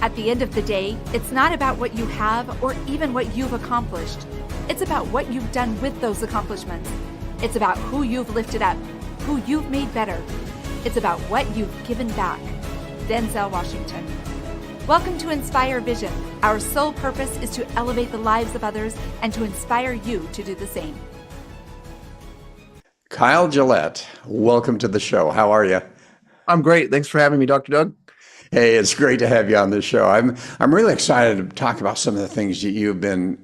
At the end of the day, it's not about what you have or even what you've accomplished. It's about what you've done with those accomplishments. It's about who you've lifted up, who you've made better. It's about what you've given back. Denzel Washington. Welcome to Inspire Vision. Our sole purpose is to elevate the lives of others and to inspire you to do the same. Kyle Gillette, welcome to the show. How are you? I'm great. Thanks for having me, Dr. Doug. Hey, it's great to have you on this show. I'm really excited to talk about some of the things that you've been,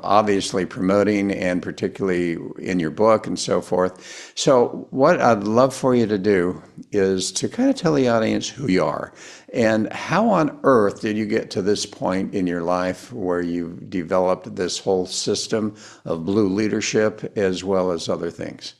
obviously promoting, and particularly in your book and so forth. So what I'd love for you to do is to kind of tell the audience who you are and how on earth did you get to this point in your life where you've developed this whole system of blue leadership as well as other things.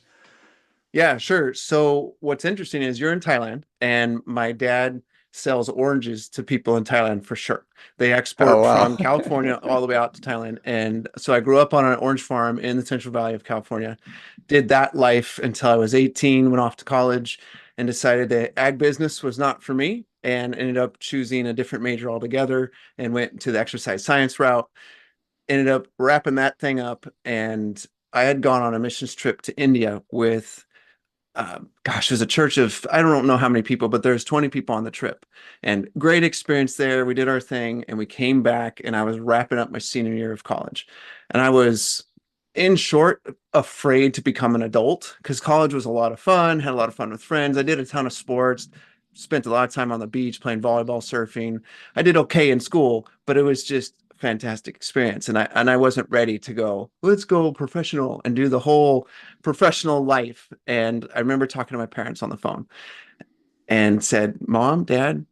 Yeah, sure. So what's interesting is you're in Thailand, and my dad sells oranges to people in Thailand for sure. They Oh, export wow. from California all the way out to Thailand. And so I grew up on an orange farm in the Central Valley of California, did that life until I was 18, went off to college and decided that ag business was not for me, and ended up choosing a different major altogether and went to the exercise science route. Ended up wrapping that thing up, and I had gone on a missions trip to India with it was a church of, I don't know how many people, but there's 20 people on the trip, and great experience there. We did our thing and we came back, and I was wrapping up my senior year of college, and I was, in short, afraid to become an adult because college was a lot of fun, had a lot of fun with friends. I did a ton of sports, spent a lot of time on the beach playing volleyball, surfing. I did okay in school, but it was just fantastic experience, and I wasn't ready to go, let's go professional and do the whole professional life. And I remember talking to my parents on the phone and said, Mom, Dad,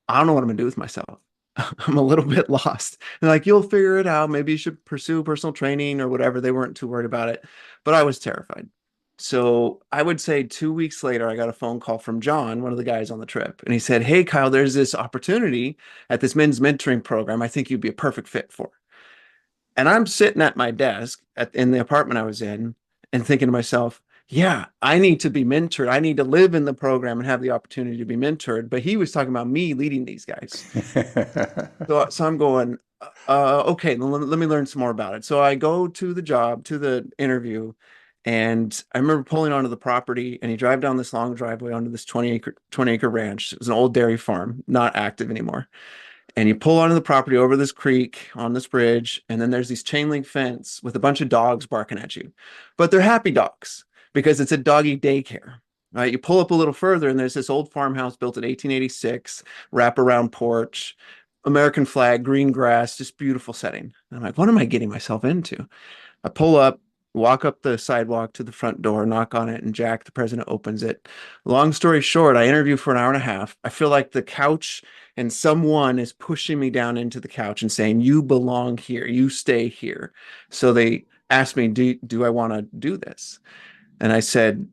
I don't know what I'm gonna do with myself. I'm a little bit lost. And like, you'll figure it out. Maybe you should pursue personal training or whatever. They weren't too worried about it, but I was terrified. So I would say 2 weeks later, I got a phone call from John, one of the guys on the trip. And he said, hey, Kyle, there's this opportunity at this men's mentoring program I think you'd be a perfect fit for. And I'm sitting at my desk in the apartment I was in and thinking to myself, yeah, I need to be mentored. I need to live in the program and have the opportunity to be mentored. But he was talking about me leading these guys. So I'm going, okay, let me learn some more about it. So I go to the job, to the interview, and I remember pulling onto the property, and you drive down this long driveway onto this 20 acre ranch. It was an old dairy farm, not active anymore. And you pull onto the property over this creek on this bridge, and then there's these chain link fence with a bunch of dogs barking at you. But they're happy dogs because it's a doggy daycare. Right? You pull up a little further, and there's this old farmhouse built in 1886, wraparound porch, American flag, green grass, just beautiful setting. And I'm like, what am I getting myself into? I pull up, walk up the sidewalk to the front door, knock on it, and Jack, the president, opens it. Long story short, I interview for an hour and a half. I feel like the couch and someone is pushing me down into the couch and saying, you belong here, you stay here. So they asked me, do I want to do this? And I said,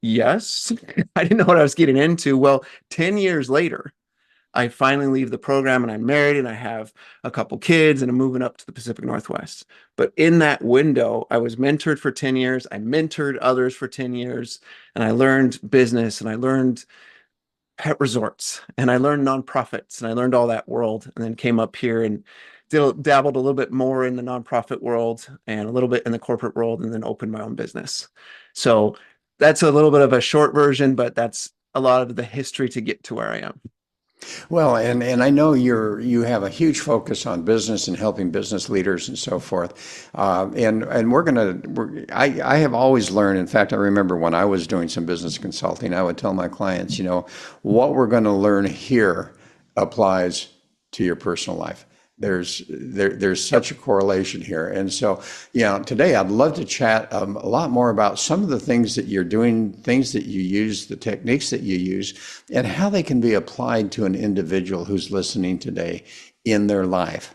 yes. I didn't know what I was getting into. Well, 10 years later, I finally leave the program, and I'm married, and I have a couple kids, and I'm moving up to the Pacific Northwest. But in that window, I was mentored for 10 years. I mentored others for 10 years, and I learned business, and I learned pet resorts, and I learned nonprofits, and I learned all that world, and then came up here and dabbled a little bit more in the nonprofit world and a little bit in the corporate world, and then opened my own business. So that's a little bit of a short version, but that's a lot of the history to get to where I am. Well, and I know you have a huge focus on business and helping business leaders and so forth. And I have always learned. In fact, I remember when I was doing some business consulting, I would tell my clients, what we're going to learn here applies to your personal life. There's such a correlation here. And so, today I'd love to chat a lot more about some of the things that you're doing, things that you use, the techniques that you use, and how they can be applied to an individual who's listening today in their life.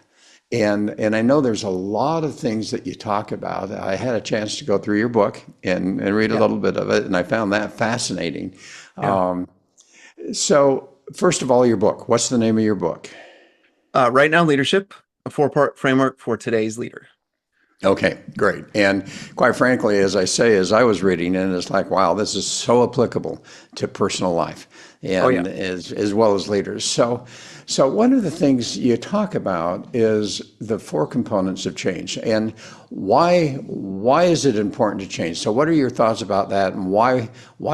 And I know there's a lot of things that you talk about. I had a chance to go through your book and read a little bit of it, and I found that fascinating. Yeah. So first of all, your book, what's the name of your book? Right Now Leadership, a 4-part framework for today's leader. Okay, great. And quite frankly, as I say, as I was reading it, it's like, wow, this is so applicable to personal life Oh yeah. and as well as leaders. So one of the things you talk about is the four components of change and why is it important to change? So what are your thoughts about that and why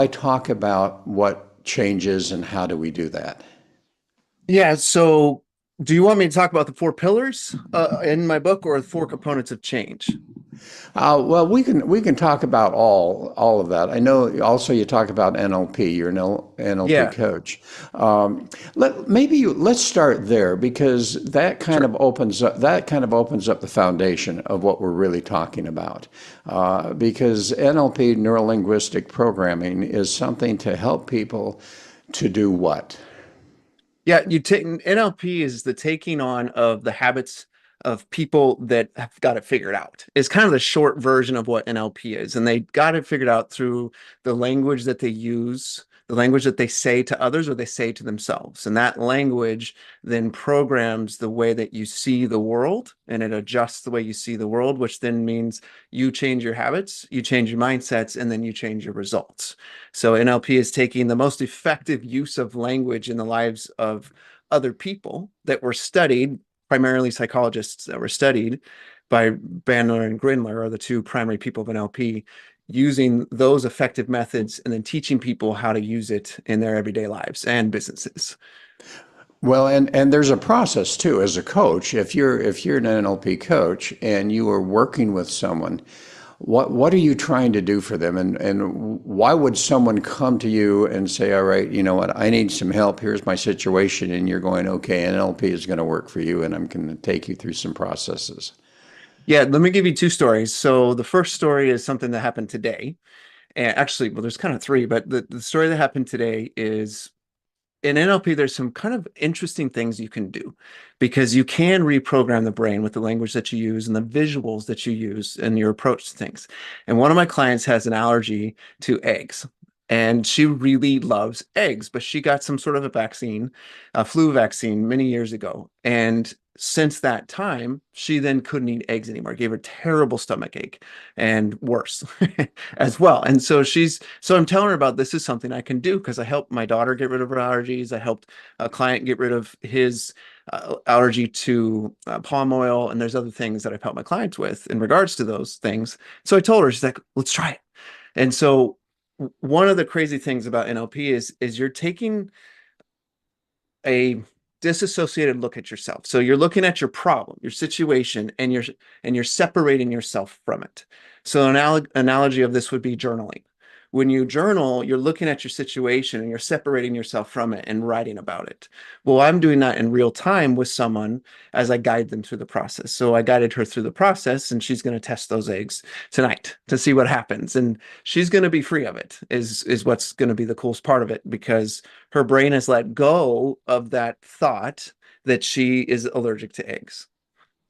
talk about what changes and how do we do that? Yeah. So do you want me to talk about the four pillars in my book or the four components of change? Well, we can talk about all of that. I know also you talk about NLP. You're an NLP Yeah, coach. Let's start there because sure. that kind of opens up the foundation of what we're really talking about. Because NLP, neuro linguistic programming, is something to help people to do what? Yeah, you take NLP is the taking on of the habits of people that have got it figured out. It's kind of the short version of what NLP is. And they got it figured out through the language that they use, the language that they say to others or they say to themselves. And that language then programs the way that you see the world and it adjusts the way you see the world, which then means you change your habits, you change your mindsets, and then you change your results. So NLP is taking the most effective use of language in the lives of other people that were studied, primarily psychologists that were studied by Bandler and Grindler are the two primary people of NLP, using those effective methods and then teaching people how to use it in their everyday lives and businesses. Well, and there's a process too as a coach. If you're an NLP coach and you are working with someone, what are you trying to do for them? And why would someone come to you and say, all right, you know what, I need some help. Here's my situation. And you're going, okay, NLP is going to work for you and I'm going to take you through some processes. Yeah, let me give you two stories. So the first story is something that happened today. And actually, well, there's kind of three, but the story that happened today is in NLP, there's some kind of interesting things you can do because you can reprogram the brain with the language that you use and the visuals that you use and your approach to things. And one of my clients has an allergy to eggs. And she really loves eggs, but she got some sort of a vaccine, a flu vaccine many years ago. And since that time, she then couldn't eat eggs anymore. It gave her terrible stomach ache and worse as well. And so I'm telling her about this is something I can do because I helped my daughter get rid of her allergies. I helped a client get rid of his allergy to palm oil. And there's other things that I've helped my clients with in regards to those things. So I told her, she's like, let's try it. And so one of the crazy things about NLP is you're taking a disassociated look at yourself. So you're looking at your problem, your situation, and you're separating yourself from it. So an analogy of this would be journaling. When you journal, you're looking at your situation and you're separating yourself from it and writing about it. Well, I'm doing that in real time with someone as I guide them through the process. So I guided her through the process and she's going to test those eggs tonight to see what happens. And she's going to be free of it is what's going to be the coolest part of it because her brain has let go of that thought that she is allergic to eggs.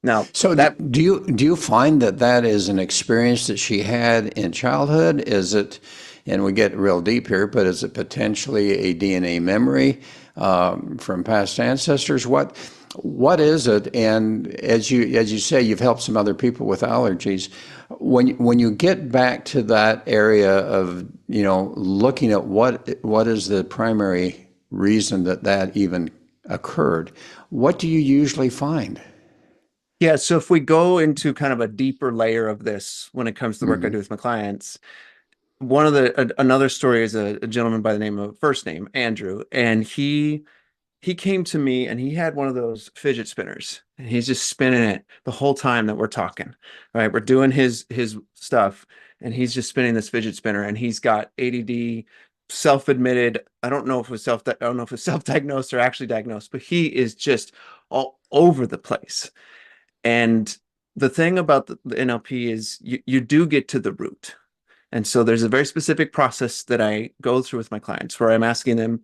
Now, So that do you find that that is an experience that she had in childhood? Is it, and we get real deep here, but is it potentially a DNA memory from past ancestors? What is it? And as you say, you've helped some other people with allergies. When you get back to that area of looking at what is the primary reason that that even occurred, what do you usually find? yeah, so if we go into kind of a deeper layer of this when it comes to the work I do Hmm. with my clients, one of another story is a gentleman by the name of first name Andrew, and he came to me and he had one of those fidget spinners and he's just spinning it the whole time that we're talking. Right, we're doing his stuff and he's just spinning this fidget spinner and he's got ADD, self-admitted. I don't know if it's self-diagnosed or actually diagnosed, but he is just all over the place. And the thing about the NLP is you do get to the root. And so there's a very specific process that I go through with my clients where I'm asking them,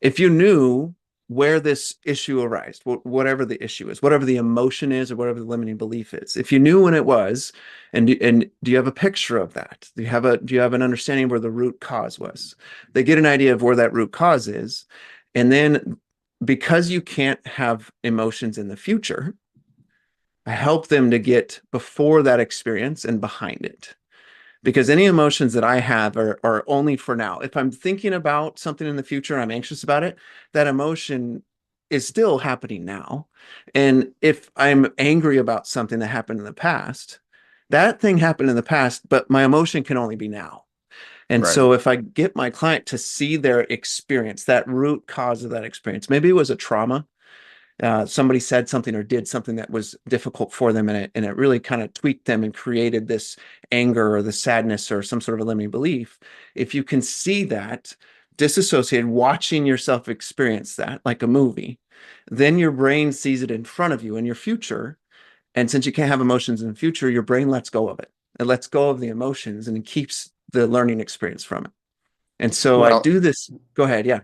if you knew where this issue arose, whatever the issue is, whatever the emotion is, or whatever the limiting belief is, if you knew when it was, and do you have a picture of that? Do you have an understanding where the root cause was? They get an idea of where that root cause is, and then because you can't have emotions in the future, I help them to get before that experience and behind it. Because any emotions that I have are only for now. If I'm thinking about something in the future, I'm anxious about it, that emotion is still happening now. And if I'm angry about something that happened in the past, that thing happened in the past, but my emotion can only be now. And Right. so if I get my client to see their experience, that root cause of that experience, maybe it was a trauma, somebody said something or did something that was difficult for them, and it really kind of tweaked them and created this anger or the sadness or some sort of a limiting belief. If you can see that disassociated, watching yourself experience that like a movie, then your brain sees it in front of you in your future. And since you can't have emotions in the future, your brain lets go of it. It lets go of the emotions and it keeps the learning experience from it. And so I Well, do this. Go ahead. Yeah.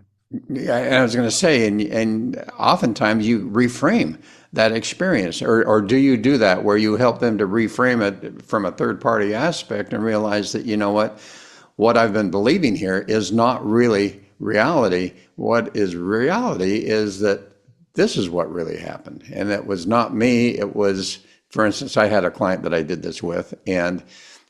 yeah, and I was going to say, and oftentimes you reframe that experience, or do you do that where you help them to reframe it from a third party aspect and realize that, you know what I've been believing here is not really reality. What is reality is that this is what really happened. And it was not me. It was, for instance, I had a client that I did this with, and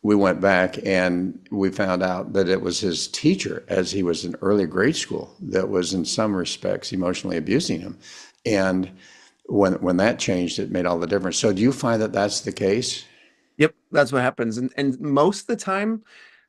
we went back and we found out that it was his teacher as he was in early grade school that was in some respects emotionally abusing him. And when that changed, it made all the difference. So do you find that that's the case? Yep, that's what happens. And most of the time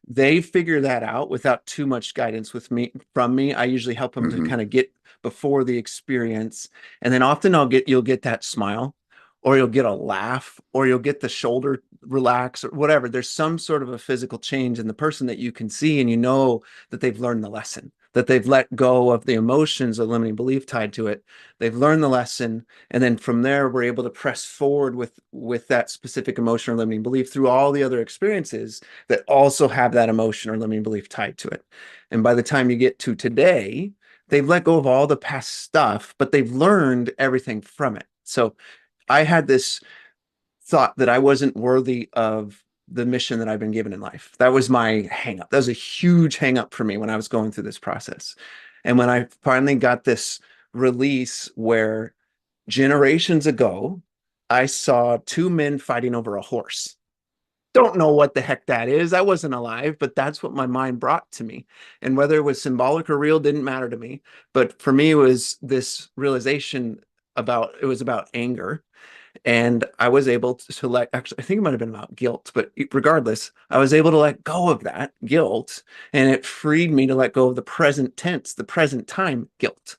they figure that out without too much guidance with me from me. I usually help them to Hmm. kind of get before the experience. And then often you'll get that smile, or you'll get a laugh, or you'll get the shoulder relax, or whatever. There's some sort of a physical change in the person that you can see, and you know that they've learned the lesson, that they've let go of the emotions or limiting belief tied to it. They've learned the lesson, and then from there we're able to press forward with that specific emotion or limiting belief through all the other experiences that also have that emotion or limiting belief tied to it. And by the time you get to today, they've let go of all the past stuff, but they've learned everything from it. So I had this thought that I wasn't worthy of the mission that I've been given in life. That was my hang up. That was a huge hang up for me when I was going through this process. And when I finally got this release where generations ago, I saw two men fighting over a horse. Don't know what the heck that is. I wasn't alive, but that's what my mind brought to me. And whether it was symbolic or real didn't matter to me. But for me, it was this realization it was about anger. And I was able to actually, I think it might have been about guilt, but regardless, I was able to let go of that guilt, and it freed me to let go of the present tense, the present time guilt.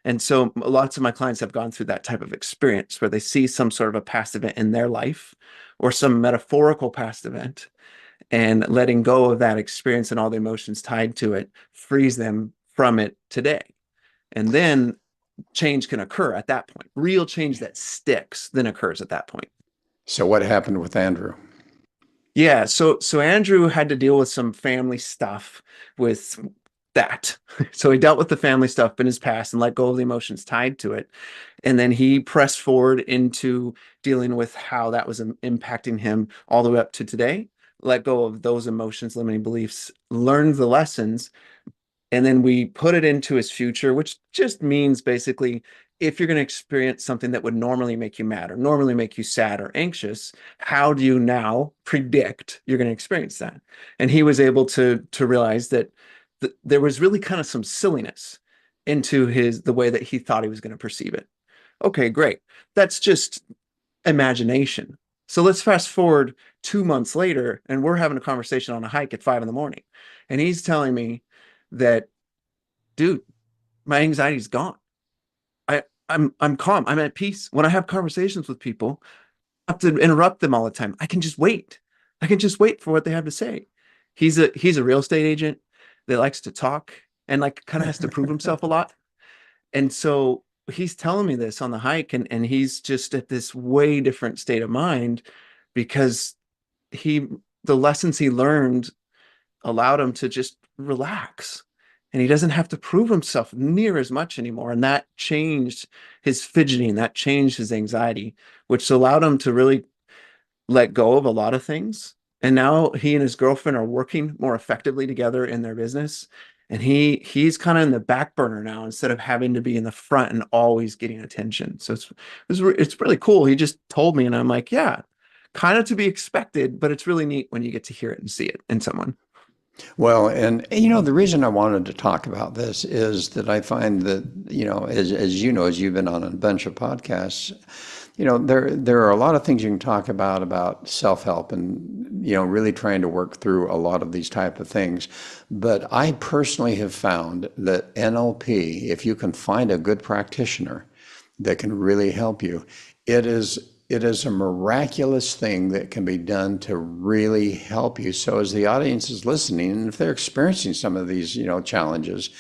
And so lots of my clients have gone through that type of experience where they see some sort of a past event in their life or some metaphorical past event, and letting go of that experience and all the emotions tied to it frees them from it today. And then change can occur at that point. Real change that sticks then occurs at that point. So what happened with Andrew? Yeah, so Andrew had to deal with some family stuff with that. So he dealt with the family stuff in his past and let go of the emotions tied to it. And then he pressed forward into dealing with how that was impacting him all the way up to today. Let go of those emotions, limiting beliefs, learned the lessons, and then we put it into his future, which just means basically if you're going to experience something that would normally make you mad or normally make you sad or anxious, how do you now predict you're going to experience that? And he was able to realize that there was really kind of some silliness into the way that he thought he was going to perceive it. Okay, great. That's just imagination. So let's fast forward 2 months later, and we're having a conversation on a hike at 5 in the morning. And he's telling me that, dude, my anxiety's gone. I'm calm. I'm at peace. When I have conversations with people, I have to interrupt them all the time. I can just wait. I can just wait for what they have to say. He's a real estate agent that likes to talk and like kind of has to prove himself a lot. And so he's telling me this on the hike, and he's just at this way different state of mind because he the lessons he learned allowed him to just relax, and he doesn't have to prove himself near as much anymore. And that changed his fidgeting, that changed his anxiety, which allowed him to really let go of a lot of things. And now he and his girlfriend are working more effectively together in their business. And he's kind of in the back burner now instead of having to be in the front and always getting attention. So it's really cool. He just told me, and I'm like, yeah, kind of to be expected, but it's really neat when you get to hear it and see it in someone. Well, and you know, the reason I wanted to talk about this is that I find that, you know, as you know, as you've been on a bunch of podcasts, you know, there are a lot of things you can talk about self-help and, you know, really trying to work through a lot of these type of things. But I personally have found that NLP, if you can find a good practitioner that can really help you, it is it is a miraculous thing that can be done to really help you. So as the audience is listening, and if they're experiencing some of these, you know, challenges,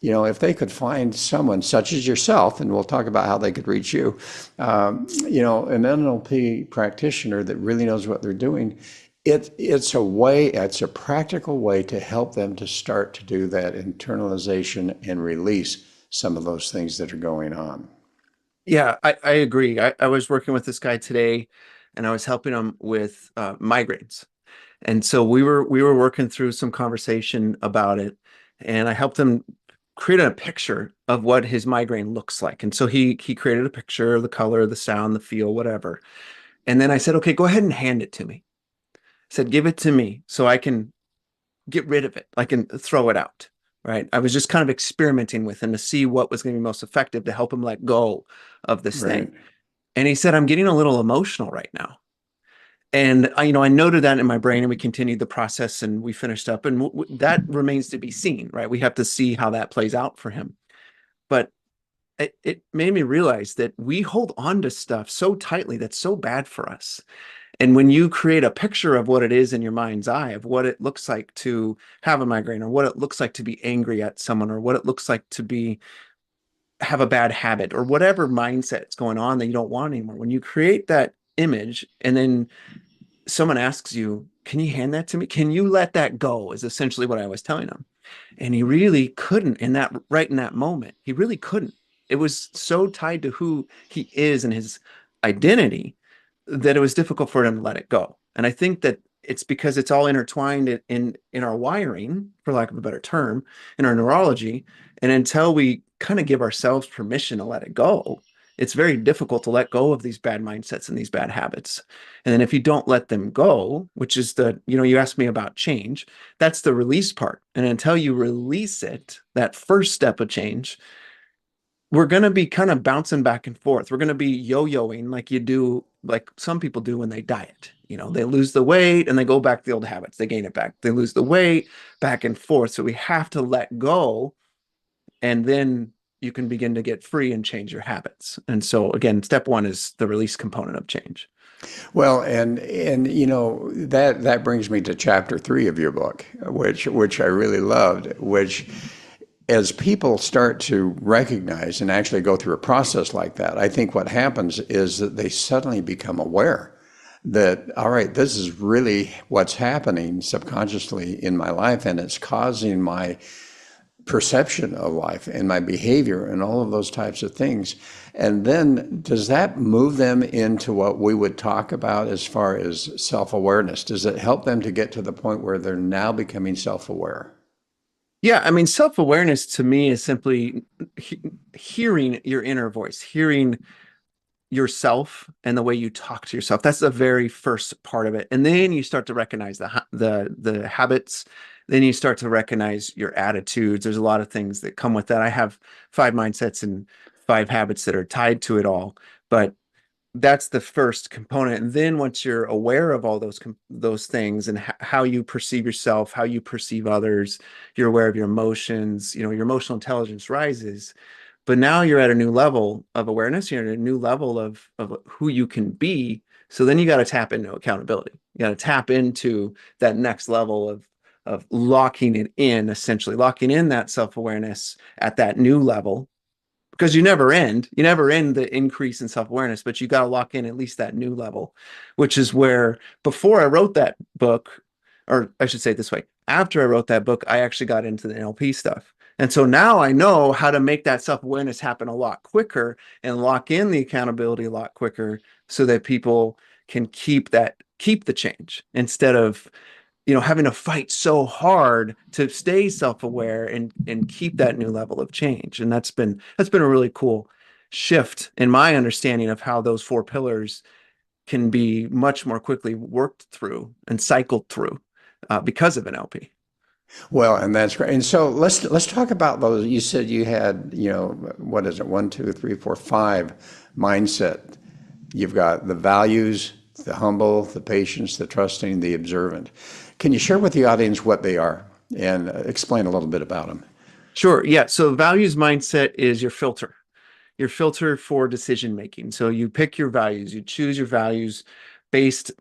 you know, if they could find someone such as yourself, and we'll talk about how they could reach you, you know, an NLP practitioner that really knows what they're doing, it's a way, it's a practical way to help them to start to do that internalization and release some of those things that are going on. Yeah, I agree. I was working with this guy today and I was helping him with migraines. And so we were working through some conversation about it, and I helped him create a picture of what his migraine looks like. And so he created a picture of the color, the sound, the feel, whatever. And then I said, okay, go ahead and hand it to me. I said, give it to me so I can get rid of it. I can throw it out. Right. I was just kind of experimenting with him to see what was going to be most effective to help him let go of this Right. thing. And he said, I'm getting a little emotional right now. And I noted that in my brain, and we continued the process, and we finished up, and that remains to be seen, right? We have to see how that plays out for him. But it made me realize that we hold on to stuff so tightly that's so bad for us. And when you create a picture of what it is in your mind's eye, of what it looks like to have a migraine, or what it looks like to be angry at someone, or what it looks like to be have a bad habit, or whatever mindset's going on that you don't want anymore, when you create that image and then someone asks you, can you hand that to me? Can you let that go? Is essentially what I was telling him. And he really couldn't in that right in that moment. He really couldn't. It was so tied to who he is and his identity that it was difficult for him to let it go. And I think that it's because it's all intertwined in our wiring, for lack of a better term, in our neurology. And until we kind of give ourselves permission to let it go, it's very difficult to let go of these bad mindsets and these bad habits. And then if you don't let them go, which is you asked me about change, that's the release part. And until you release it, that first step of change, we're going to be kind of bouncing back and forth. We're going to be yo-yoing like you do, like some people do when they diet. They lose the weight and they go back to the old habits. They gain it back. They lose the weight, back and forth. So we have to let go, and then you can begin to get free and change your habits. And so again, step one is the release component of change. Well, and you know that brings me to chapter 3 of your book, which I really loved. Which, as people start to recognize and actually go through a process like that, I think what happens is that they suddenly become aware that, all right, this is really what's happening subconsciously in my life, and it's causing my perception of life and my behavior and all of those types of things. And then does that move them into what we would talk about as far as self-awareness? Does it help them to get to the point where they're now becoming self-aware? Yeah, I mean, self-awareness to me is simply hearing your inner voice, hearing yourself and the way you talk to yourself. That's the very first part of it. And then you start to recognize the habits. Then you start to recognize your attitudes. There's a lot of things that come with that. I have 5 mindsets and 5 habits that are tied to it all. But that's the first component. And then once you're aware of all those things and how you perceive yourself, how you perceive others, you're aware of your emotions, your emotional intelligence rises. But now you're at a new level of awareness. You're at a new level of who you can be. So then you got to tap into accountability. You got to tap into that next level of locking it in, essentially locking in that self-awareness at that new level, because you never end the increase in self-awareness, but you got to lock in at least that new level, which is where before I wrote that book, or I should say it this way, after I wrote that book, I actually got into the NLP stuff. And so now I know how to make that self-awareness happen a lot quicker and lock in the accountability a lot quicker so that people can keep the change instead of having to fight so hard to stay self-aware and keep that new level of change. And that's been a really cool shift in my understanding of how those four pillars can be much more quickly worked through and cycled through because of an LP. Well, and that's great. And so let's talk about those. You said you had, what is it? One, two, three, four, five mindset. You've got the values, the humble, the patience, the trusting, the observant. Can you share with the audience what they are and explain a little bit about them? Sure. Yeah. So values mindset is your filter for decision making. So you pick your values, you choose your values based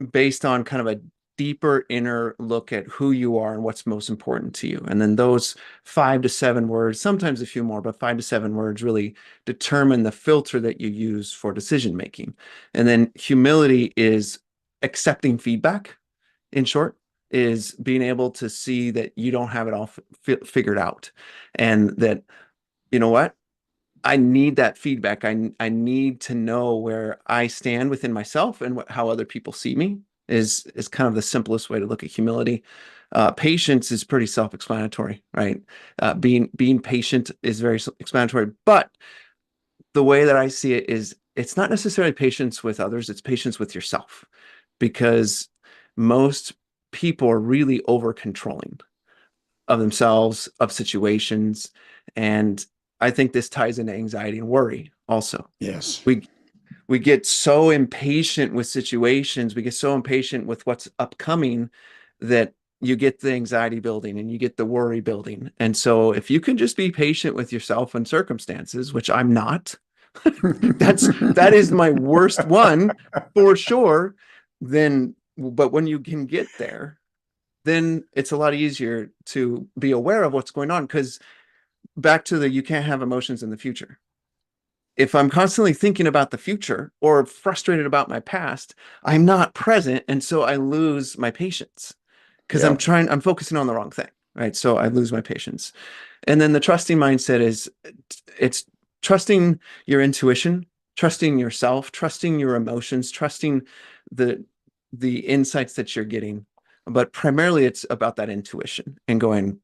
on kind of a deeper inner look at who you are and what's most important to you. And then those 5 to 7 words, sometimes a few more, but 5 to 7 words really determine the filter that you use for decision making. And then humility is accepting feedback, in short, is being able to see that you don't have it all figured out, and that, you know what, I need that feedback. I need to know where I stand within myself and how other people see me is kind of the simplest way to look at humility. Patience is pretty self-explanatory, right? Being patient is very explanatory, but the way that I see it is it's not necessarily patience with others, it's patience with yourself, because most people are really over controlling of themselves, of situations. And I think this ties into anxiety and worry also. Yes. We get so impatient with situations, we get so impatient with what's upcoming, that you get the anxiety building and you get the worry building. And so if you can just be patient with yourself and circumstances, which I'm not, that is my worst one for sure, then, but when you can get there, then it's a lot easier to be aware of what's going on. Because back to you can't have emotions in the future. If I'm constantly thinking about the future or frustrated about my past, I'm not present. And so I lose my patience because Yeah. I'm focusing on the wrong thing. Right. So I lose my patience. And then the trusting mindset is it's trusting your intuition, trusting yourself, trusting your emotions, trusting the insights that you're getting. But primarily it's about that intuition and going,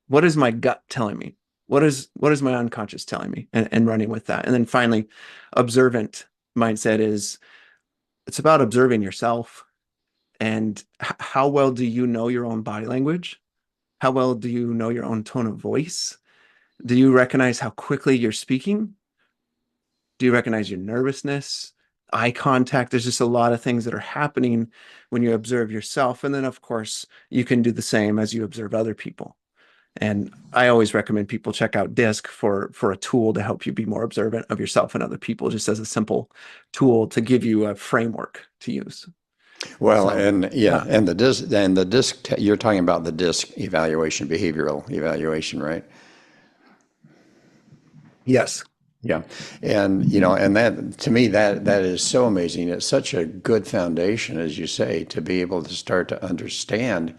what is my gut telling me? What is my unconscious telling me? And running with that. And then finally, observant mindset is it's about observing yourself and how well do you know your own body language? How well do you know your own tone of voice? Do you recognize how quickly you're speaking? Do you recognize your nervousness, eye contact? There's just a lot of things that are happening when you observe yourself. And then, of course, you can do the same as you observe other people. And I always recommend people check out DISC for a tool to help you be more observant of yourself and other people, just as a simple tool to give you a framework to use. Well, So, and yeah, and the disc, you're talking about the disc evaluation, behavioral evaluation, right? yes. Yeah. And, and that, to me, that is so amazing. It's such a good foundation, as you say, to be able to start to understand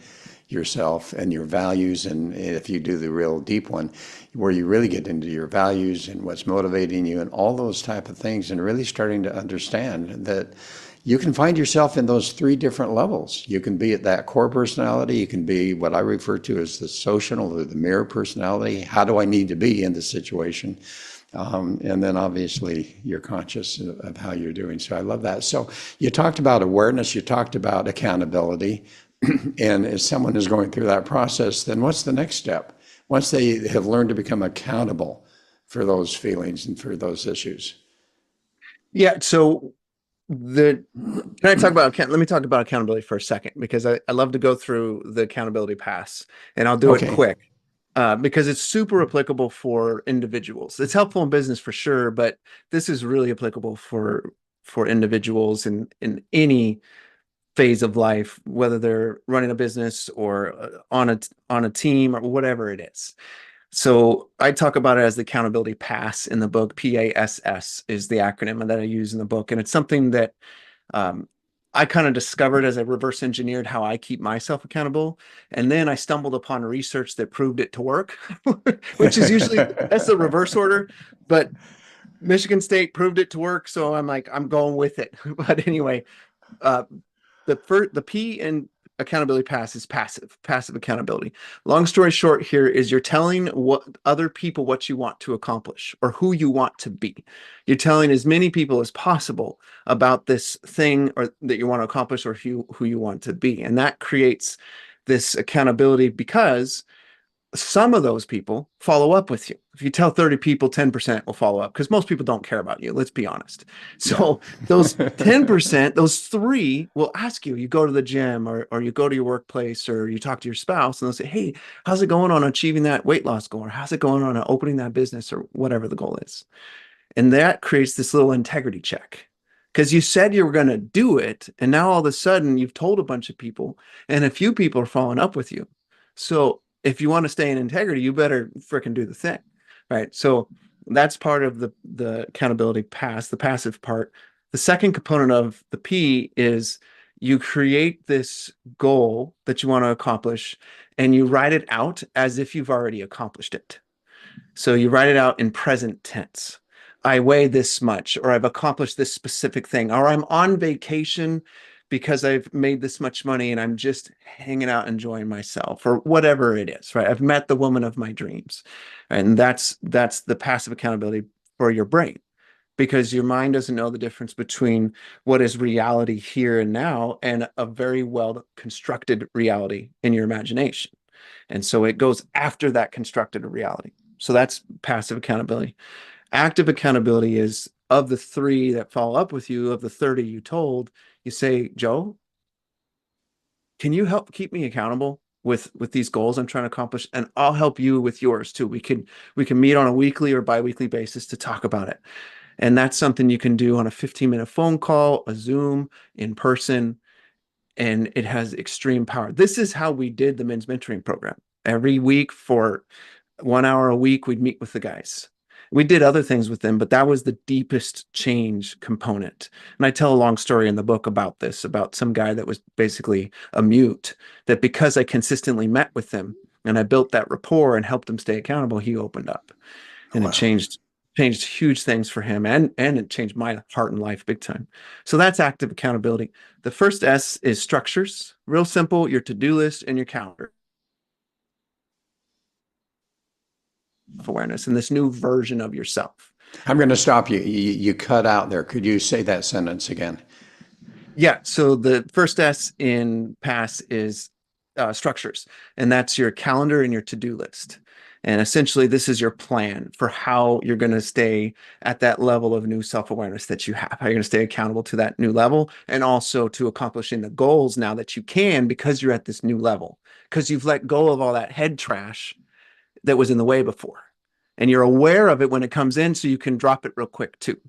yourself and your values. And if you do the real deep one, where you really get into your values and what's motivating you and all those type of things, and really starting to understand that you can find yourself in those three different levels. You can be at that core personality. You can be what I refer to as the social or the mirror personality. How do I need to be in the situation? And then obviously you're conscious of how you're doing. So I love that. So you talked about awareness, you talked about accountability. And as someone is going through that process, then what's the next step? Once they have learned to become accountable for those feelings and for those issues. Yeah. So let me talk about accountability for a second, because I love to go through the accountability pass, and I'll do it Okay. quick. Because it's super applicable for individuals. It's helpful in business for sure, but this is really applicable for individuals in any phase of life, whether they're running a business or on a team or whatever it is. So I talk about it as the accountability pass in the book. PASS is the acronym that I use in the book, and it's something that I kind of discovered as I reverse engineered how I keep myself accountable. And then I stumbled upon research that proved it to work, which is usually that's the reverse order. But Michigan State proved it to work. So I'm like, I'm going with it. But anyway, the P in accountability pass is passive accountability. Long story short here is you're telling what other people what you want to accomplish or who you want to be. You're telling as many people as possible about this thing or that you want to accomplish or who you want to be. And that creates this accountability because some of those people follow up with you. If you tell 30 people, 10% will follow up because most people don't care about you. Let's be honest. So those 10%, those 3 will ask you, you go to the gym or you go to your workplace or you talk to your spouse and they'll say, hey, how's it going on achieving that weight loss goal? Or how's it going on opening that business or whatever the goal is? And that creates this little integrity check because you said you were going to do it. And now all of a sudden you've told a bunch of people and a few people are following up with you. So if you want to stay in integrity, you better fricking do the thing, right? So that's part of the accountability pass, the passive part. The second component of the P is you create this goal that you want to accomplish and you write it out as if you've already accomplished it. So you write it out in present tense. I weigh this much, or I've accomplished this specific thing, or I'm on vacation because I've made this much money and I'm just hanging out enjoying myself or whatever it is, right? I've met the woman of my dreams. And that's the passive accountability for your brain because your mind doesn't know the difference between what is reality here and now and a very well constructed reality in your imagination. And so it goes after that constructed reality. So that's passive accountability. Active accountability is of the 3 that follow up with you, of the 30 you told, you say, Joe, can you help keep me accountable with these goals I'm trying to accomplish? And I'll help you with yours too. We can meet on a weekly or biweekly basis to talk about it. And that's something you can do on a 15-minute phone call, a Zoom, in person, and it has extreme power. This is how we did the men's mentoring program. Every week for 1 hour a week, we'd meet with the guys. We did other things with them, but that was the deepest change component. And I tell a long story in the book about this, about some guy that was basically a mute, that because I consistently met with him and I built that rapport and helped him stay accountable, he opened up. And it changed huge things for him and it changed my heart and life big time. So that's active accountability. The first S is structures. Real simple, your to-do list and your calendar. Awareness and this new version of yourself. I'm going to stop you. You cut out there. Could you say that sentence again? Yeah. So the first S in PASS is structures, and that's your calendar and your to-do list. And essentially, this is your plan for how you're going to stay at that level of new self-awareness that you have, how you're going to stay accountable to that new level and also to accomplishing the goals now that you can because you're at this new level, because you've let go of all that head trash that was in the way before. And you're aware of it when it comes in so you can drop it real quick too,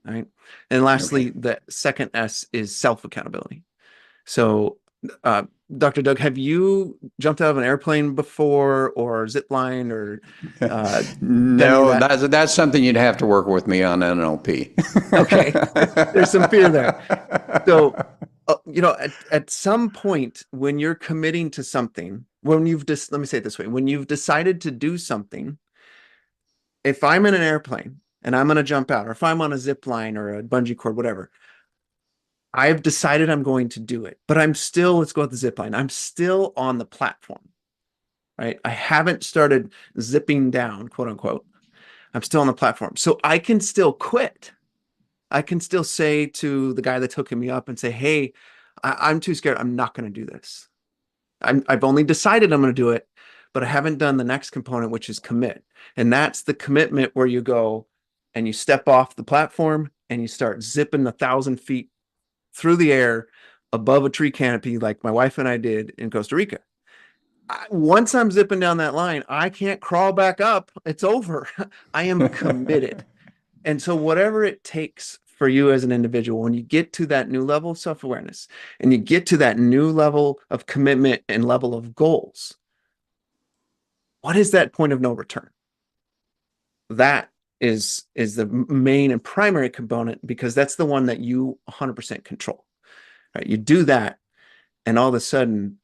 right? And lastly, the second S is self-accountability. So, Dr. Doug, have you jumped out of an airplane before or zip line or no, that's something you'd have to work with me on NLP. Okay. There's some fear there. So, at some point when you're committing to something, let me say it this way, when you've decided to do something, if I'm in an airplane and I'm going to jump out, or if I'm on a zip line or a bungee cord, whatever, I've decided I'm going to do it, but let's go with the zip line. I'm still on the platform, right? I haven't started zipping down, quote unquote. I'm still on the platform. So I can still quit. I can still say to the guy that's hooking me up and say, hey, I'm too scared. I'm not going to do this. I've only decided I'm going to do it, but I haven't done the next component, which is commit. And that's the commitment where you go and you step off the platform and you start zipping 1,000 feet through the air above a tree canopy like my wife and I did in Costa Rica. Once I'm zipping down that line, I can't crawl back up. It's over. I am committed. And so whatever it takes for you as an individual, when you get to that new level of self-awareness and you get to that new level of commitment and level of goals, what is that point of no return? That is the main and primary component because that's the one that you 100% control, right? You do that and all of a sudden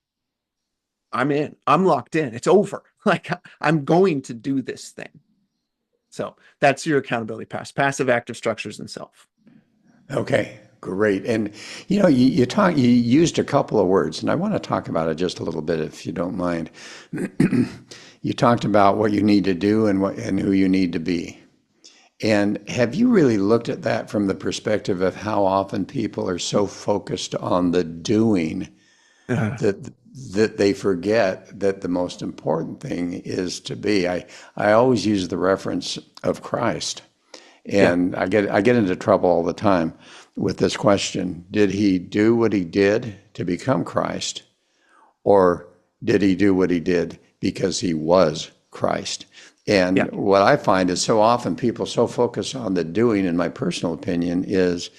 I'm locked in. It's over. Like I'm going to do this thing. So that's your accountability pass, passive, active, structures, and self. Okay. Great. And you used a couple of words, and I want to talk about it just a little bit if you don't mind. You talked about what you need to do and who you need to be. And have you really looked at that from the perspective of how often people are so focused on the doing Uh, that they forget that the most important thing is to be? I always use the reference of Christ. yeah. And I get into trouble all the time with this question. Did he do what he did to become Christ, or did he do what he did because he was Christ? Yeah. And what I find is so often people so focus on the doing, in my personal opinion, is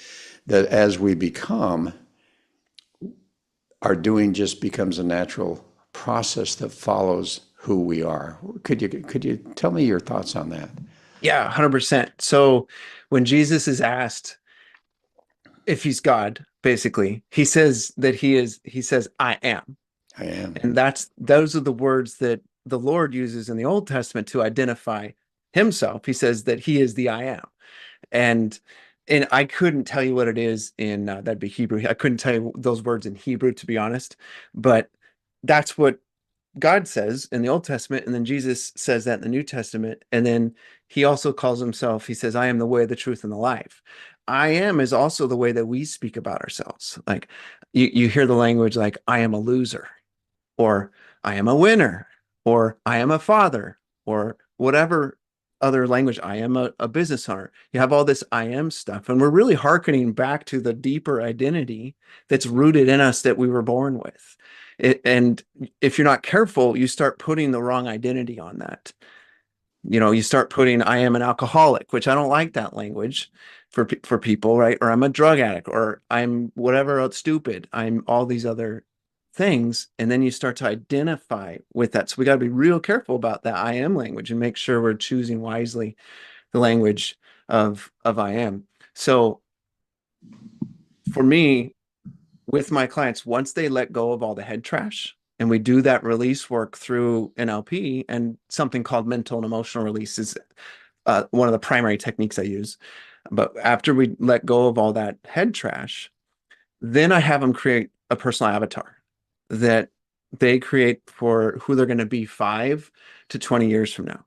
that as we become, our doing just becomes a natural process that follows who we are. Could you tell me your thoughts on that? Yeah, 100%. So when Jesus is asked if he's God, basically, he says, I am. I am. And those are the words that the Lord uses in the Old Testament to identify himself. He says that he is the I am. And I couldn't tell you what it is in that'd be Hebrew. I couldn't tell you those words in Hebrew, to be honest, but that's what God says in the Old Testament, and then Jesus says that in the New Testament. And then he also calls himself, he says, I am the way, the truth, and the life. I am is also the way that we speak about ourselves. Like you hear the language like, I am a loser, or I am a winner, or I am a father, or whatever other language. I am a business owner. You have all this I am stuff. And we're really hearkening back to the deeper identity that's rooted in us that we were born with. And if you're not careful, you start putting the wrong identity on that. You start putting, I am an alcoholic, which I don't like that language for people, right? Or I'm a drug addict, or I'm whatever else, stupid. I'm all these other things. And then you start to identify with that. So we got to be real careful about that I am language and make sure we're choosing wisely the language of I am. So for me, with my clients, once they let go of all the head trash, and we do that release work through NLP, and something called mental and emotional release is one of the primary techniques I use. But after we let go of all that head trash, then I have them create a personal avatar that they create for who they're going to be 5 to 20 years from now.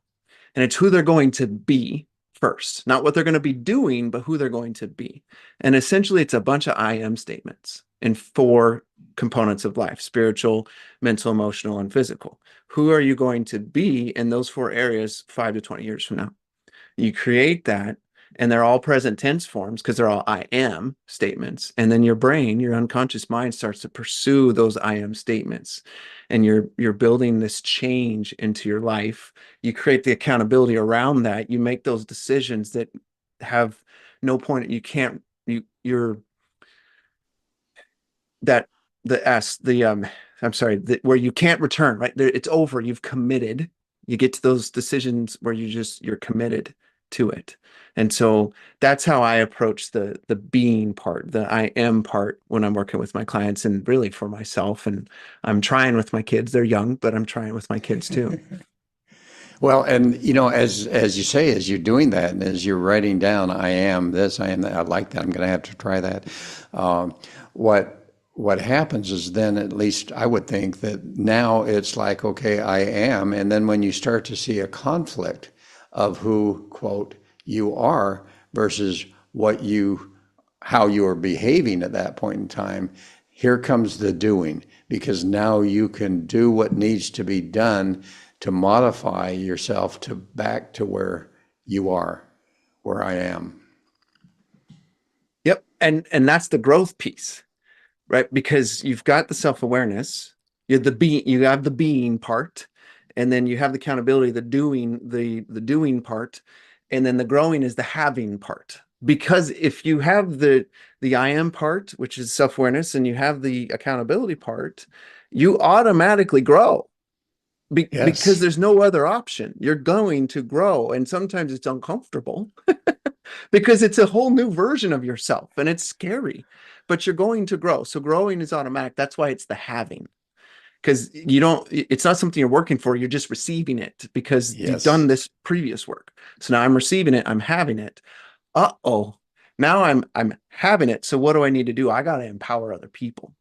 And it's who they're going to be first, not what they're going to be doing, but who they're going to be. And essentially, it's a bunch of I am statements in 4 components of life: spiritual, mental, emotional, and physical. Who are you going to be in those 4 areas 5 to 20 years from now? You create that, and they're all present tense forms because they're all I am statements. And then your brain, your unconscious mind, starts to pursue those I am statements. And you're building this change into your life. You create the accountability around that. You make those decisions that have no point. You can't, you're that the S, the I'm sorry, where you can't return, right? It's over. You've committed. You get to those decisions where you're committed to it. And so that's how I approach the being part, the I am part, when I'm working with my clients, and really for myself. And I'm trying with my kids. They're young, but I'm trying with my kids too. Well, and as you say, as you're doing that, and as you're writing down, I am this, I am that. I like that. I'm going to have to try that. Um, what happens is then, at least I would think that now it's like, okay, I am, and then when you start to see a conflict of who, quote, you are versus how you are behaving at that point in time, here comes the doing, because now you can do what needs to be done to modify yourself to back to where you are, where I am. Yep. And that's the growth piece, right? Because you've got the self-awareness, you have the being part, and then you have the accountability, the doing part, and then the growing is the having part. Because if you have the I am part, which is self-awareness, and you have the accountability part, you automatically grow. Because Yes. there's no other option. You're going to grow, and sometimes it's uncomfortable because it's a whole new version of yourself, and it's scary, but you're going to grow. So growing is automatic. That's why it's the having, because it's not something you're working for. You're just receiving it because you've done Yes. this previous work. So now I'm receiving it. I'm having it. Uh-oh. Now I'm having it. So what do I need to do? I got to empower other people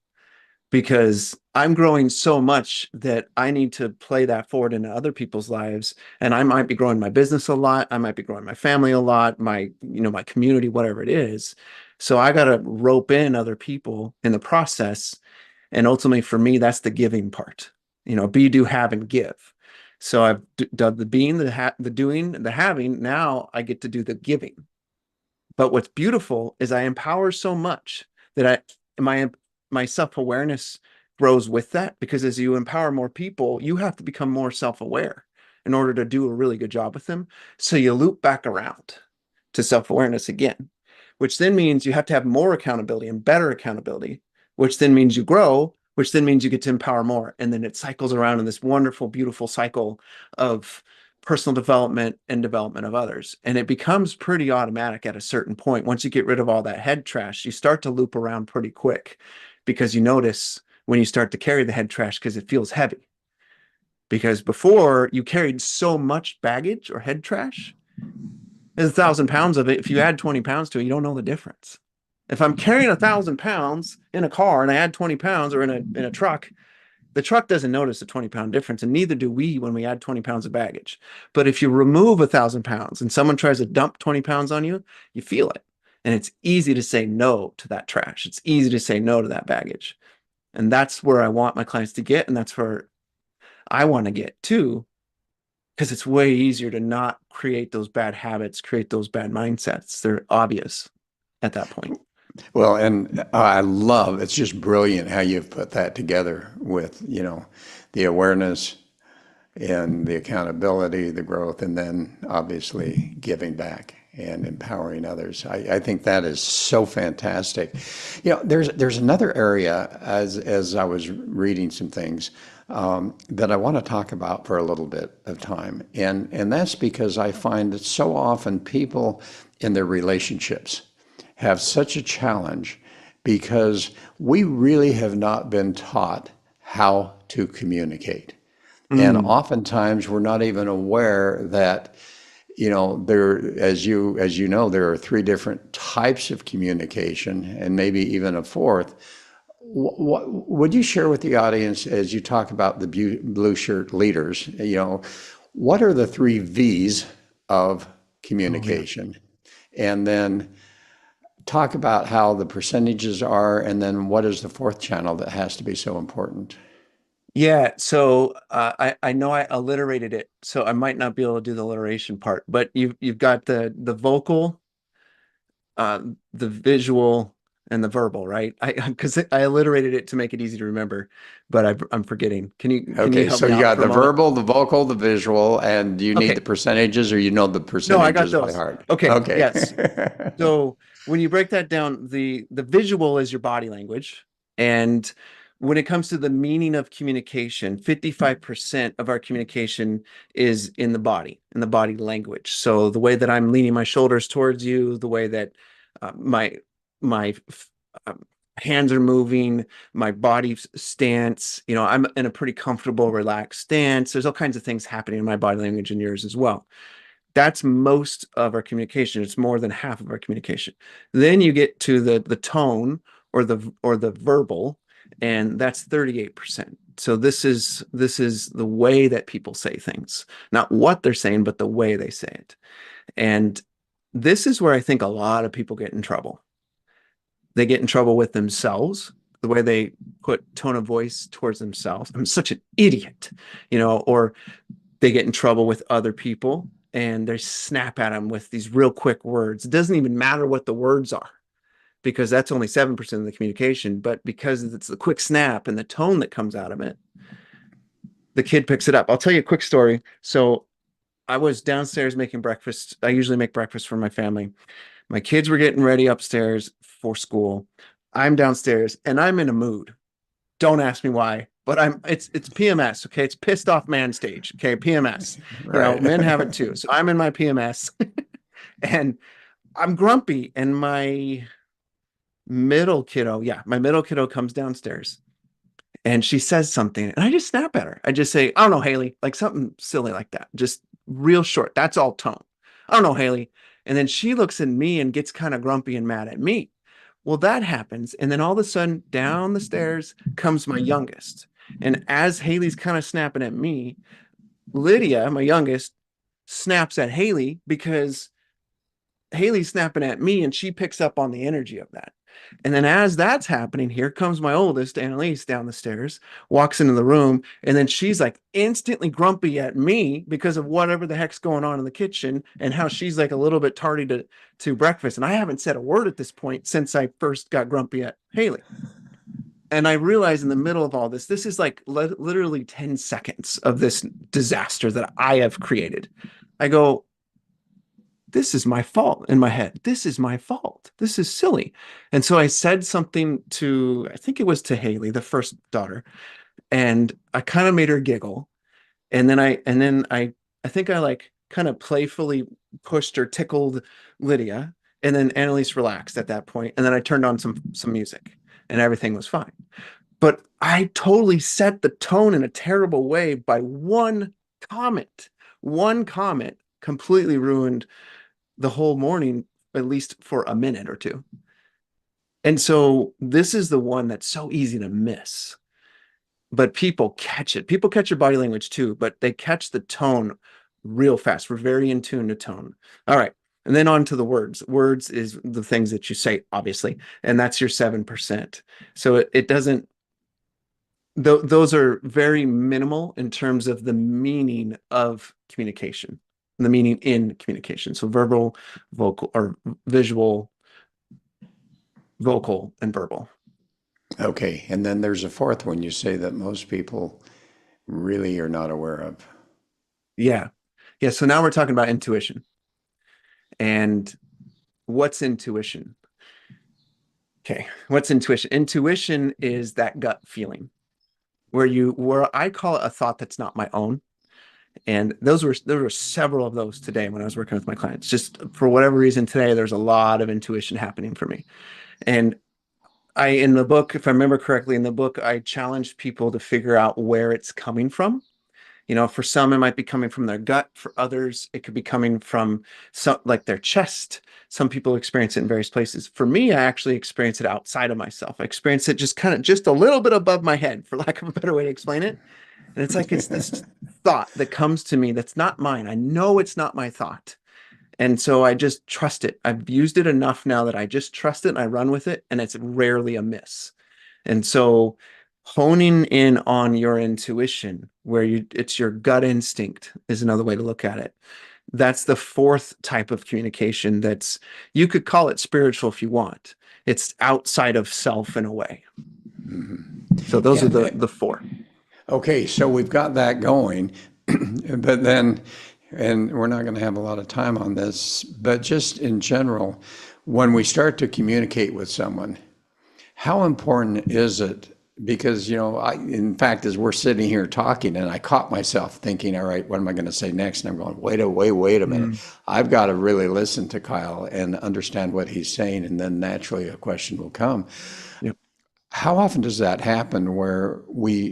because I'm growing so much that I need to play that forward into other people's lives. And I might be growing my business a lot. I might be growing my family a lot, my community, whatever it is. So I got to rope in other people in the process. And ultimately for me, that's the giving part, be, do, have, and give. So I've done the being, the doing, the having. Now I get to do the giving. But what's beautiful is I empower so much that my self-awareness grows with that, because as you empower more people, you have to become more self-aware in order to do a really good job with them. So you loop back around to self-awareness again, which then means you have to have more accountability and better accountability, which then means you grow, which then means you get to empower more. And then it cycles around in this wonderful, beautiful cycle of personal development and development of others. And it becomes pretty automatic at a certain point. Once you get rid of all that head trash, you start to loop around pretty quick, because you notice when you start to carry the head trash because it feels heavy. Because before you carried so much baggage or head trash, there's 1,000 pounds of it. If you add 20 pounds to it, you don't know the difference. If I'm carrying 1,000 pounds in a car and I add 20 pounds, or in a truck, the truck doesn't notice a 20-pound difference, and neither do we when we add 20 pounds of baggage. But if you remove 1,000 pounds and someone tries to dump 20 pounds on you, you feel it. And it's easy to say no to that trash. It's easy to say no to that baggage. And that's where I want my clients to get. And that's where I want to get too, because it's way easier to not create those bad habits, create those bad mindsets. They're obvious at that point. Well, and I love, it's just brilliant how you've put that together with, the awareness and the accountability, the growth, and then obviously giving back and empowering others. I think that is so fantastic. There's another area as I was reading some things that I want to talk about for a little bit of time, and that's because I find that so often people in their relationships have such a challenge because we really have not been taught how to communicate. And oftentimes we're not even aware that, as you know, there are three different types of communication and maybe even a fourth. What would you share with the audience as you talk about the blue shirt leaders? What are the three V's of communication? And then talk about how the percentages are, and then what is the fourth channel that has to be so important? Yeah, so I know I alliterated it, so I might not be able to do the alliteration part, but you've got the vocal, the visual, and the verbal, right? Because I alliterated it to make it easy to remember, but I'm forgetting. Can you Okay, help so me you out got for a the moment? verbal, the vocal, the visual, and do you need the Okay, percentages, or the no, I got percentages by those. heart? Okay, Okay. yes. So when you break that down, the visual is your body language. And when it comes to the meaning of communication, 55% of our communication is in the body language. So the way that I'm leaning my shoulders towards you, the way that my hands are moving, my body stance, I'm in a pretty comfortable, relaxed stance. There's all kinds of things happening in my body language and yours as well. That's most of our communication. It's more than half of our communication. Then you get to the tone, or the verbal, and that's 38%. So this is the way that people say things, not what they're saying, but the way they say it. And this is where I think a lot of people get in trouble. They get in trouble with themselves, the way they put tone of voice towards themselves. I'm such an idiot, or they get in trouble with other people and they snap at them with these real quick words. It doesn't even matter what the words are, because that's only 7% of the communication. But because it's the quick snap and the tone that comes out of it, the kid picks it up. I'll tell you a quick story. So I was downstairs making breakfast. I usually make breakfast for my family. My kids were getting ready upstairs for school. I'm downstairs and I'm in a mood. Don't ask me why, but it's PMS. Okay. It's pissed off man stage. Okay. PMS, Right. men have it too. So I'm in my PMS and I'm grumpy, and my middle kiddo comes downstairs and she says something and I just snap at her. I just say, I don't know, Haley, like something silly like that. Just real short. That's all tone. I don't know, Haley. And then she looks at me and gets kind of grumpy and mad at me. Well, that happens. And then all of a sudden, down the stairs comes my youngest. And as Haley's kind of snapping at me, Lydia, my youngest, snaps at Haley because Haley's snapping at me, and she picks up on the energy of that. And then as that's happening, here comes my oldest, Annalise, down the stairs, walks into the room, and then she's like instantly grumpy at me because of whatever the heck's going on in the kitchen and how she's like a little bit tardy to breakfast. And I haven't said a word at this point since I first got grumpy at Haley. And I realize in the middle of all this, this is like literally 10 seconds of this disaster that I have created. I go, this is my fault in my head. This is my fault. This is silly. And so I said something to, I think it was to Haley, the first daughter, and I kind of made her giggle. And then I think I like kind of playfully pushed or tickled Lydia, and then Annalise relaxed at that point. And then I turned on some music and everything was fine. But I totally set the tone in a terrible way by one comment. One comment completely ruined the whole morning, at least for a minute or two. And so this is the one that's so easy to miss, but people catch it. People catch your body language too, but they catch the tone real fast. We're very in tune to tone. All right. And then on to the words. Words is the things that you say, obviously, and that's your 7%. So it doesn't, those are very minimal in terms of the meaning of communication. The meaning in communication. So verbal, vocal, or visual, vocal, and verbal. Okay. And then there's a fourth one you say that most people really are not aware of. Yeah. Yeah. So now we're talking about intuition. And what's intuition? Okay. What's intuition? Intuition is that gut feeling where I call it a thought that's not my own. And there were several of those today when I was working with my clients. Just for whatever reason today, there's a lot of intuition happening for me. And in the book, if I remember correctly, in the book, I challenged people to figure out where it's coming from. You know, for some, it might be coming from their gut. For others, it could be coming from like their chest. Some people experience it in various places. For me, I actually experience it outside of myself. I experience it just a little bit above my head, for lack of a better way to explain it. And it's like it's this thought that comes to me that's not mine. I know it's not my thought. And so I just trust it. I've used it enough now that I just trust it and I run with it, and it's rarely a miss. And so honing in on your intuition, where it's your gut instinct, is another way to look at it. That's the fourth type of communication you could call it spiritual if you want. It's outside of self in a way. Mm-hmm. So those are the four. Okay, so we've got that going, but then, and we're not going to have a lot of time on this, but just in general, when we start to communicate with someone, how important is it? Because, in fact, as we're sitting here talking, and I caught myself thinking, all right, what am I going to say next? And I'm going, wait a minute. I've got to really listen to Kyle and understand what he's saying, and then naturally a question will come. Yep. How often does that happen where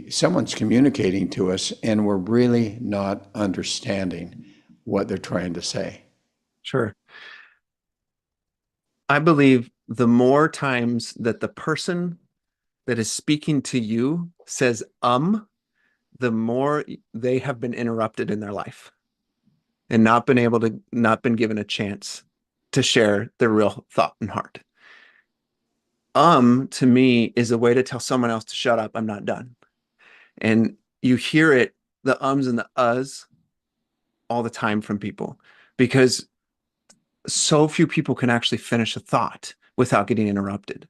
someone's communicating to us and we're really not understanding what they're trying to say? Sure. I believe the more times that the person that is speaking to you says, the more they have been interrupted in their life and not been given a chance to share their real thought and heart. To me is a way to tell someone else to shut up. I'm not done. And you hear it, the ums and the uhs, all the time from people, because so few people can actually finish a thought without getting interrupted.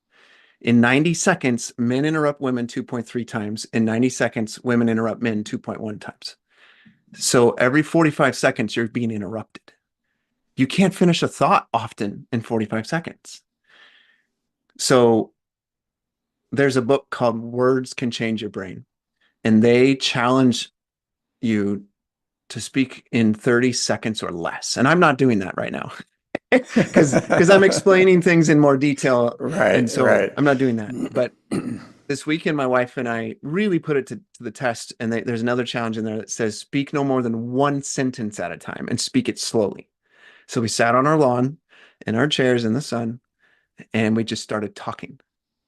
In 90 seconds, men interrupt women 2.3 times. In 90 seconds, women interrupt men 2.1 times. So every 45 seconds, you're being interrupted. You can't finish a thought often in 45 seconds. So there's a book called Words Can Change Your Brain, and they challenge you to speak in 30 seconds or less. And I'm not doing that right now because I'm explaining things in more detail. Right. And so right. I'm not doing that. But this weekend, my wife and I really put it to the test. And there's another challenge in there that says, speak no more than one sentence at a time and speak it slowly. So we sat on our lawn in our chairs in the sun, and we just started talking.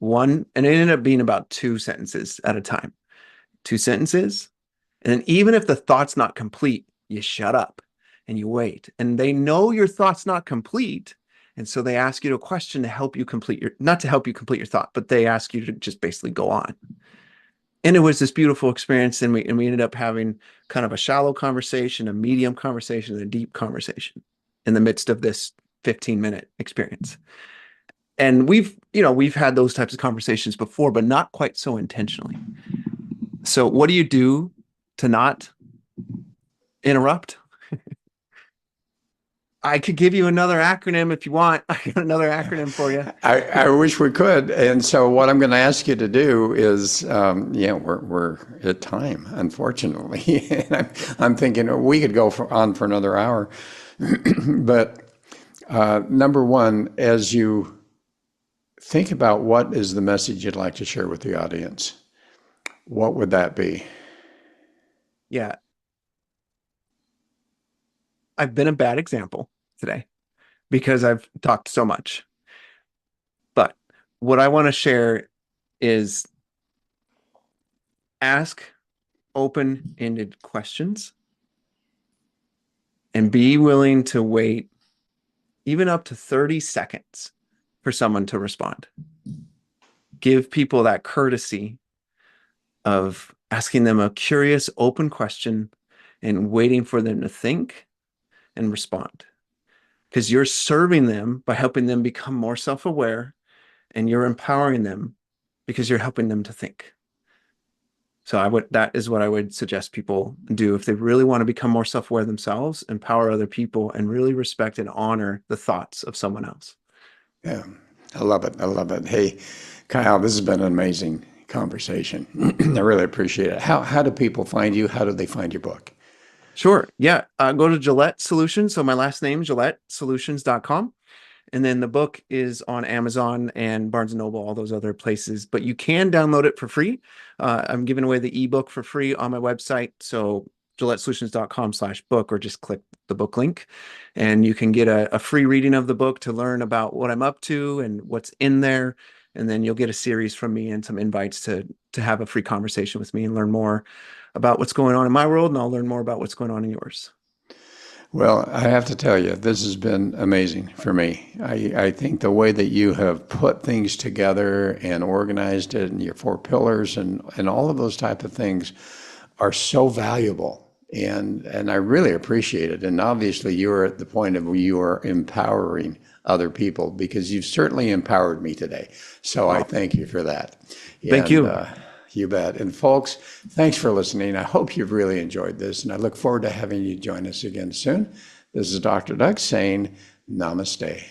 And it ended up being about 2 sentences at a time. 2 sentences. And then even if the thought's not complete, you shut up and you wait. And they know your thought's not complete. And so they ask you a question to help you complete not to help you complete your thought, but they ask you to just basically go on. And it was this beautiful experience. And we ended up having kind of a shallow conversation, a medium conversation, and a deep conversation in the midst of this 15-minute experience. And we've had those types of conversations before, but not quite so intentionally. So what do you do to not interrupt? I could give you another acronym if you want. I got another acronym for you. I wish we could. And so what I'm going to ask you to do is, we're at time, unfortunately. And I'm thinking we could go on for another hour. But number one, as you think about what is the message you'd like to share with the audience, what would that be? Yeah. I've been a bad example today because I've talked so much. But what I want to share is ask open-ended questions and be willing to wait even up to 30 seconds for someone to respond. Give people that courtesy of asking them a curious, open question and waiting for them to think and respond. Because you're serving them by helping them become more self-aware, and you're empowering them because you're helping them to think. So that is what I would suggest people do if they really want to become more self-aware themselves, empower other people, and really respect and honor the thoughts of someone else. Yeah, I love it. I love it. Hey, Kyle, this has been an amazing conversation. I really appreciate it. How do people find you? How do they find your book? Sure. Yeah. Go to Gillette Solutions. So my last name, GilletteSolutions.com. And then the book is on Amazon and Barnes & Noble, all those other places. But you can download it for free. I'm giving away the ebook for free on my website. So GilletteSolutions.com/book, or just click the book link. And you can get a free reading of the book to learn about what I'm up to and what's in there. And then you'll get a series from me and some invites to have a free conversation with me and learn more about what's going on in my world. And I'll learn more about what's going on in yours. Well, I have to tell you, this has been amazing for me. I think the way that you have put things together and organized it, and your 4 pillars and all of those type of things are so valuable. And I really appreciate it. And obviously you're at the point of where you are empowering other people, because you've certainly empowered me today. So I thank you for that. Thank you. You bet. And folks, thanks for listening. I hope you've really enjoyed this, and I look forward to having you join us again soon. This is Dr. Doug saying namaste.